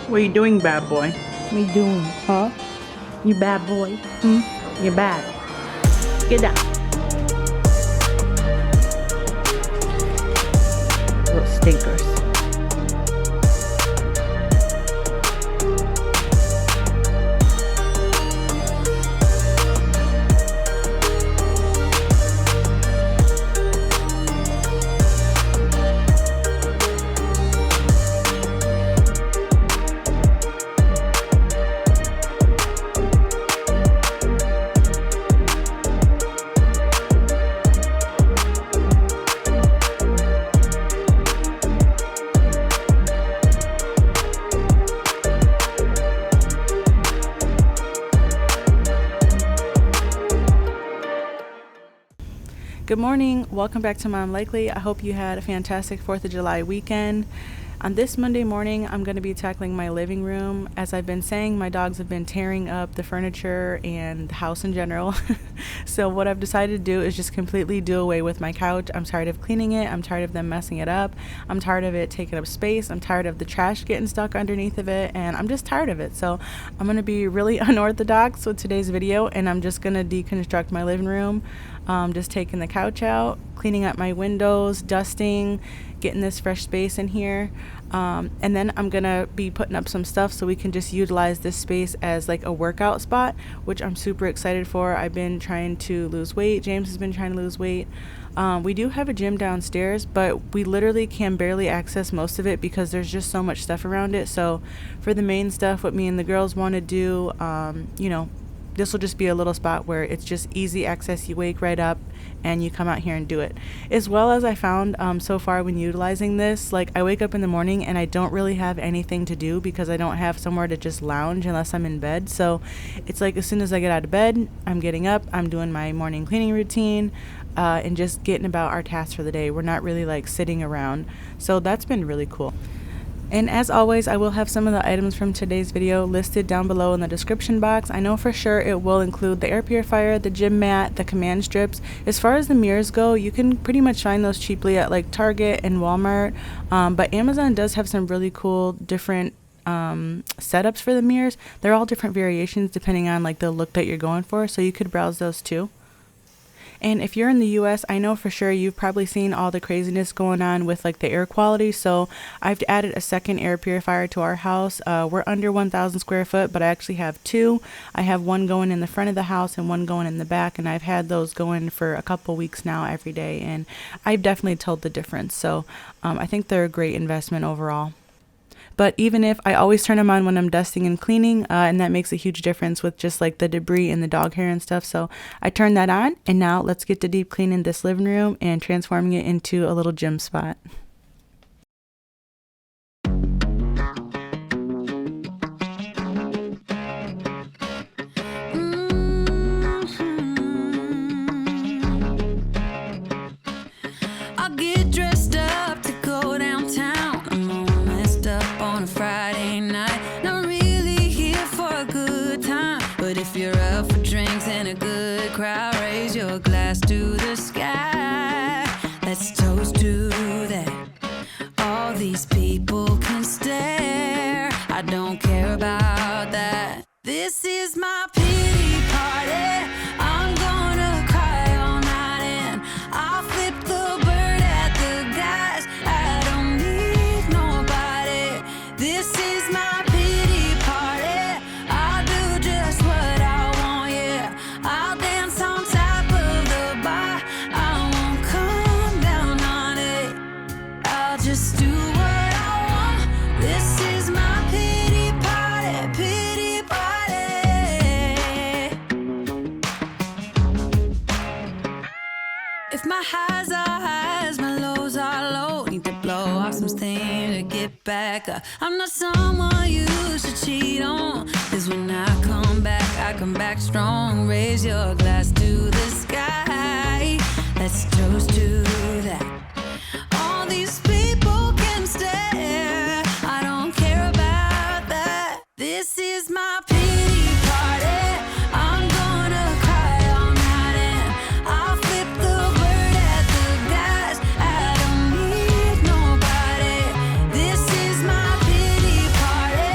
What are you doing, bad boy? What are you doing, huh? You bad boy? You're bad. Get down. Little stinkers. Good morning, welcome back to Mom Likely. I hope you had a fantastic 4th of July weekend. On this Monday morning, I'm going to be tackling my living room. As I've been saying, my dogs have been tearing up the furniture and the house in general. So what I've decided to do is just completely do away with my couch. I'm tired of cleaning it. I'm tired of them messing it up. I'm tired of it taking up space. I'm tired of the trash getting stuck underneath of it, and I'm just tired of it. So I'm going to be really unorthodox with today's video, and I'm just going to deconstruct my living room. Just taking the couch out, cleaning up my windows, dusting, getting this fresh space in here. And then I'm gonna be putting up some stuff so we can just utilize this space as like a workout spot, which I'm super excited for. I've been trying to lose weight. James has been trying to lose weight. We do have a gym downstairs, but we literally can barely access most of it because there's just so much stuff around it. So for the main stuff, what me and the girls want to do, this will just be a little spot where it's just easy access. You wake right up and you come out here and do it. As well as I found so far when utilizing this, like I wake up in the morning and I don't really have anything to do because I don't have somewhere to just lounge unless I'm in bed. So it's like as soon as I get out of bed, I'm getting up, I'm doing my morning cleaning routine, and just getting about our tasks for the day. We're not really like sitting around. So that's been really cool. And as always, I will have some of the items from today's video listed down below in the description box. I know for sure it will include the air purifier, the gym mat, the command strips. As far as the mirrors go, you can pretty much find those cheaply at like Target and Walmart. But Amazon does have some really cool different setups for the mirrors. They're all different variations depending on like the look that you're going for. So you could browse those too. And if you're in the US, I know for sure you've probably seen all the craziness going on with like the air quality. So I've added a second air purifier to our house. We're under 1,000 square foot, but I actually have two. I have one going in the front of the house and one going in the back. And I've had those going for a couple weeks now every day. And I've definitely told the difference. So I think they're a great investment overall. But even if I always turn them on when I'm dusting and cleaning, and that makes a huge difference with just like the debris and the dog hair and stuff. So I turn that on, and now let's get to deep cleaning this living room and transforming it into a little gym spot. I get dressed up to go downtown. I'm all messed up on a Friday night. Not really here for a good time, but if you're up for drinks and a good crowd, raise your glass to the sky. Let's toast to that. All these people can stare. I don't care about that. This is my pity party. I'm gonna cry all night and I'll flip the bird at the guys. I don't need nobody. This is my pity party. I'll do just what I want, yeah. I'll dance on top of the bar. I won't come down on it. I'll just do what I want. This is my pity party, pity party. If my highs are highs, my lows are low. Need to blow off some steam to get back up. I'm not someone you should cheat on, 'cause when I come back strong. Raise your glass to the sky. Let's toast to that. All these people can stare. I don't care about that. This is my pity party. I'm gonna cry all night and I'll flip the bird at the guys. I don't need nobody. This is my pity party.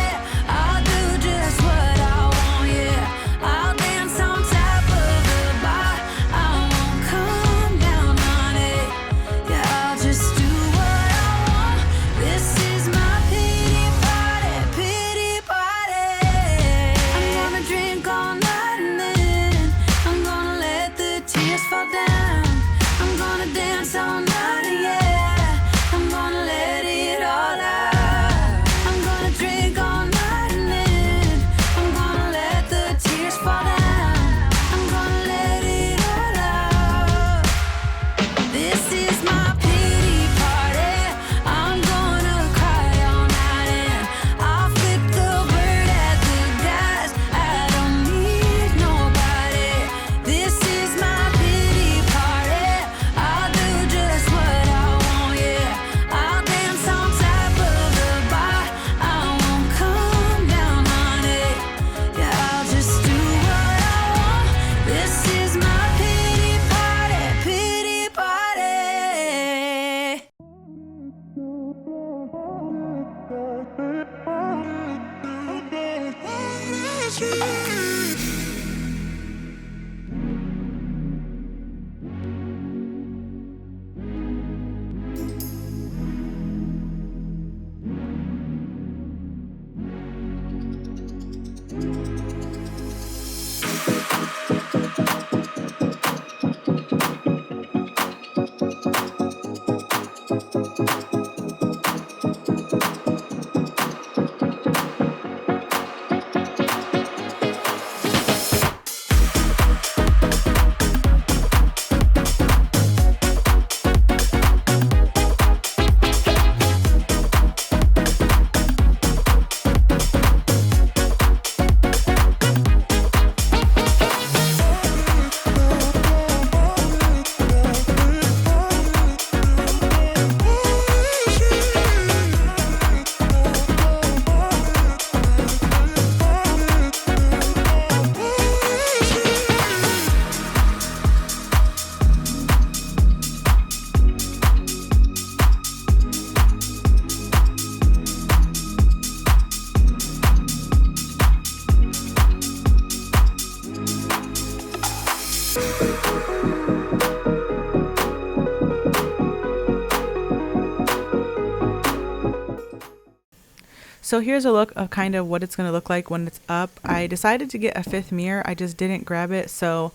So here's a look of kind of what it's going to look like when it's up. I decided to get a fifth mirror. I just didn't grab it. So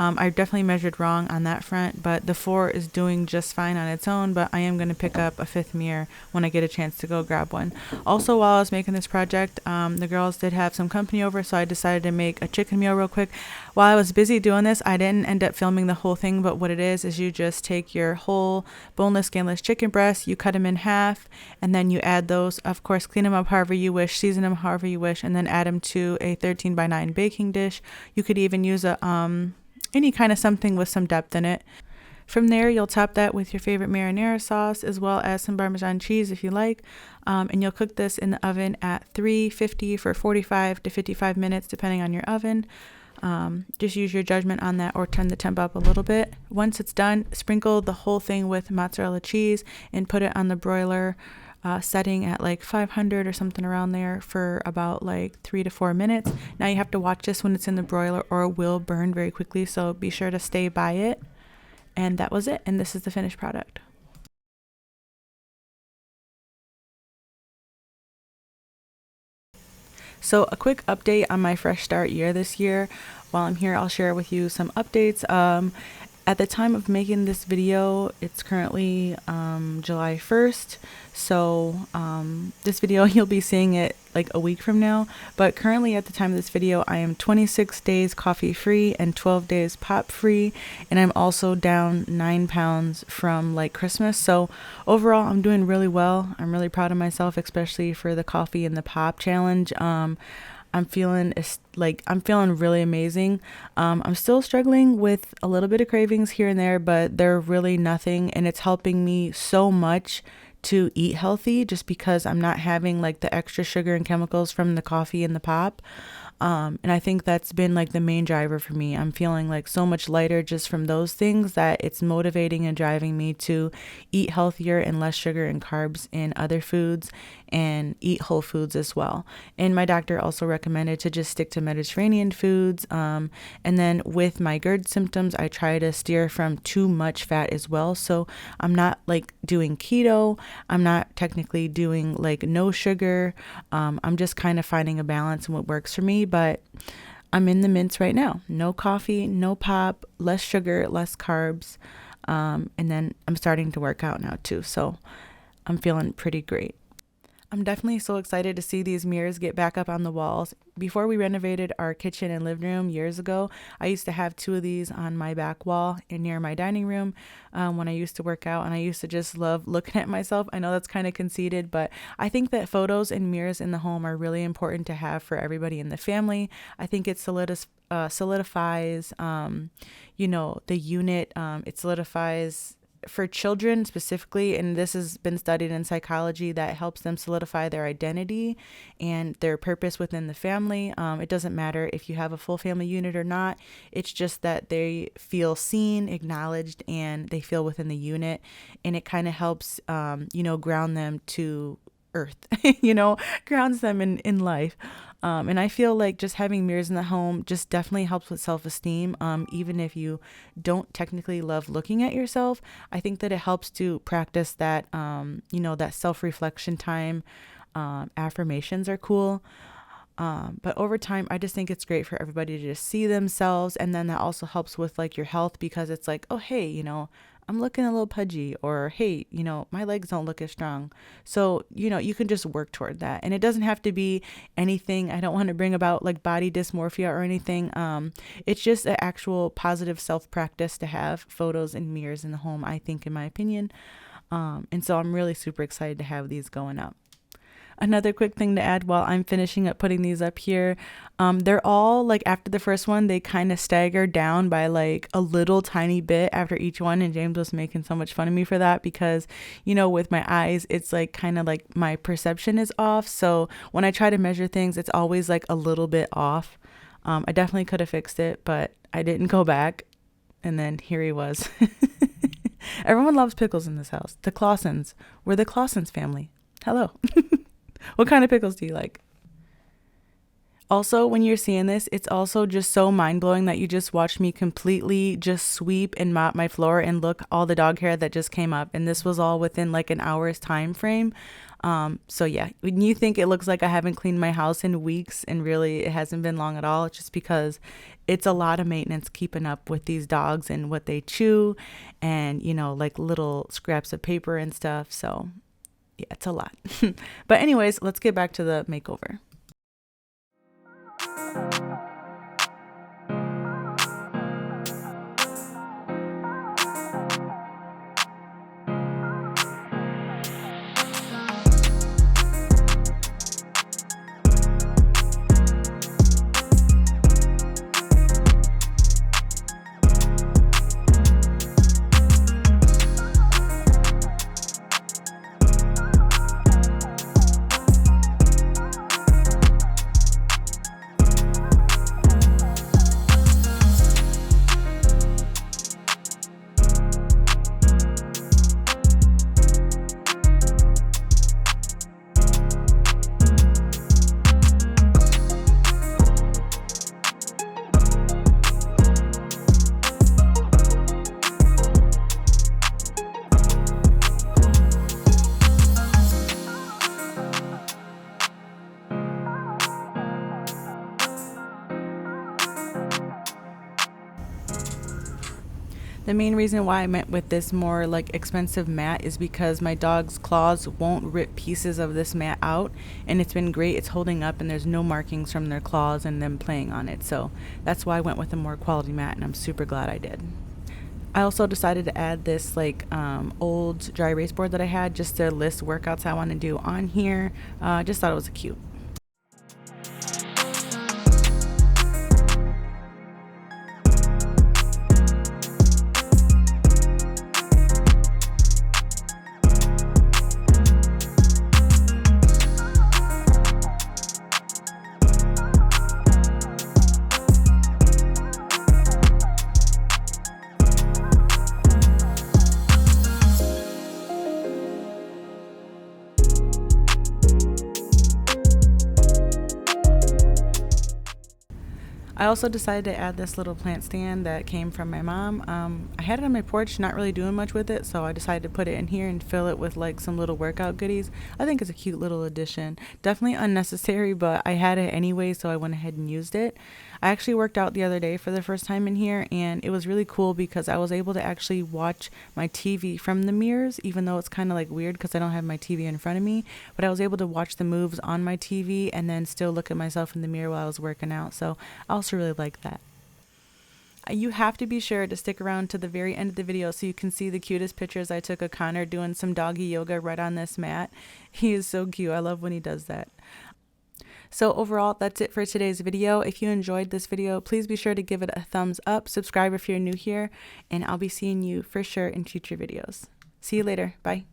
I definitely measured wrong on that front, but the 4 is doing just fine on its own, but I am going to pick up a fifth mirror when I get a chance to go grab one. Also, while I was making this project, the girls did have some company over, so I decided to make a chicken meal real quick. While I was busy doing this, I didn't end up filming the whole thing, but what it is you just take your whole boneless, skinless chicken breasts, you cut them in half, and then you add those, of course, clean them up however you wish, season them however you wish, and then add them to a 13x9 baking dish. You could even use a any kind of something with some depth in it. From there, you'll top that with your favorite marinara sauce as well as some Parmesan cheese if you like. And you'll cook this in the oven at 350 for 45 to 55 minutes, depending on your oven. Just use your judgment on that or turn the temp up a little bit. Once it's done, sprinkle the whole thing with mozzarella cheese and put it on the broiler setting at like 500 or something around there for about like 3 to 4 minutes. Now you have to watch this when it's in the broiler or it will burn very quickly, so be sure to stay by it. And that was it, and this is the finished product. So a quick update on my fresh start year this year. While I'm here, I'll share with you some updates. At the time of making this video, it's currently July 1st. So this video, you'll be seeing it like a week from now. But currently at the time of this video, I am 26 days coffee free and 12 days pop free. And I'm also down 9 pounds from like Christmas. So overall, I'm doing really well. I'm really proud of myself, especially for the coffee and the pop challenge. I'm feeling really amazing. I'm still struggling with a little bit of cravings here and there, but they're really nothing, and it's helping me so much to eat healthy just because I'm not having like the extra sugar and chemicals from the coffee and the pop. And I think that's been like the main driver for me. I'm feeling like so much lighter just from those things that it's motivating and driving me to eat healthier and less sugar and carbs in other foods and eat whole foods as well. And my doctor also recommended to just stick to Mediterranean foods. And then with my GERD symptoms, I try to steer from too much fat as well. So I'm not like doing keto. I'm not technically doing like no sugar. I'm just kind of finding a balance in what works for me. But I'm in the mints right now. No coffee, no pop, less sugar, less carbs. And then I'm starting to work out now too. So I'm feeling pretty great. I'm definitely so excited to see these mirrors get back up on the walls. Before we renovated our kitchen and living room years ago, I used to have 2 of these on my back wall and near my dining room when I used to work out, and I used to just love looking at myself. I know that's kind of conceited, but I think that photos and mirrors in the home are really important to have for everybody in the family. I think it solidifies, the unit. It solidifies for children specifically, and this has been studied in psychology, that helps them solidify their identity and their purpose within the family. It doesn't matter if you have a full family unit or not. It's just that they feel seen, acknowledged, and they feel within the unit, and it kind of helps ground them to earth, grounds them in life. And I feel like just having mirrors in the home just definitely helps with self-esteem. Even if you don't technically love looking at yourself, I think that it helps to practice that, that self-reflection time. Affirmations are cool. But over time, I just think it's great for everybody to just see themselves. And then that also helps with like your health, because it's like, oh, hey, I'm looking a little pudgy, or hey, my legs don't look as strong. So, you can just work toward that. And it doesn't have to be anything. I don't want to bring about like body dysmorphia or anything. It's just an actual positive self-practice to have photos and mirrors in the home, I think, in my opinion. And so I'm really super excited to have these going up. Another quick thing to add while I'm finishing up putting these up here, they're all like, after the first one, they kind of stagger down by like a little tiny bit after each one. And James was making so much fun of me for that, because, with my eyes, it's like kind of like my perception is off. So when I try to measure things, it's always like a little bit off. I definitely could have fixed it, but I didn't go back. And then here he was. Everyone loves pickles in this house. The Clausens. We're the Clausens family. Hello. What kind of pickles do you like? Also, when you're seeing this, it's also just so mind-blowing that you just watched me completely just sweep and mop my floor, and look, all the dog hair that just came up. And this was all within like an hour's time frame. So yeah, when you think it looks like I haven't cleaned my house in weeks, and really it hasn't been long at all, it's just because it's a lot of maintenance keeping up with these dogs and what they chew, and like little scraps of paper and stuff. So yeah, it's a lot. But anyways, let's get back to the makeover. The main reason why I went with this more like expensive mat is because my dog's claws won't rip pieces of this mat out, and it's been great. It's holding up, and there's no markings from their claws and them playing on it. So that's why I went with a more quality mat, and I'm super glad I did. I also decided to add this like old dry erase board that I had, just to list workouts I want to do on here. Just thought it was cute. I also decided to add this little plant stand that came from my mom. I had it on my porch, not really doing much with it, so I decided to put it in here and fill it with like some little workout goodies. I think it's a cute little addition. Definitely unnecessary, but I had it anyway, so I went ahead and used it. I actually worked out the other day for the first time in here, and it was really cool because I was able to actually watch my TV from the mirrors, even though it's kind of like weird because I don't have my TV in front of me, but I was able to watch the moves on my TV and then still look at myself in the mirror while I was working out. So I also really like that. You have to be sure to stick around to the very end of the video so you can see the cutest pictures I took of Connor doing some doggy yoga right on this mat. He is so cute. I love when he does that. So overall, that's it for today's video. If you enjoyed this video, please be sure to give it a thumbs up, subscribe if you're new here, and I'll be seeing you for sure in future videos. See you later. Bye.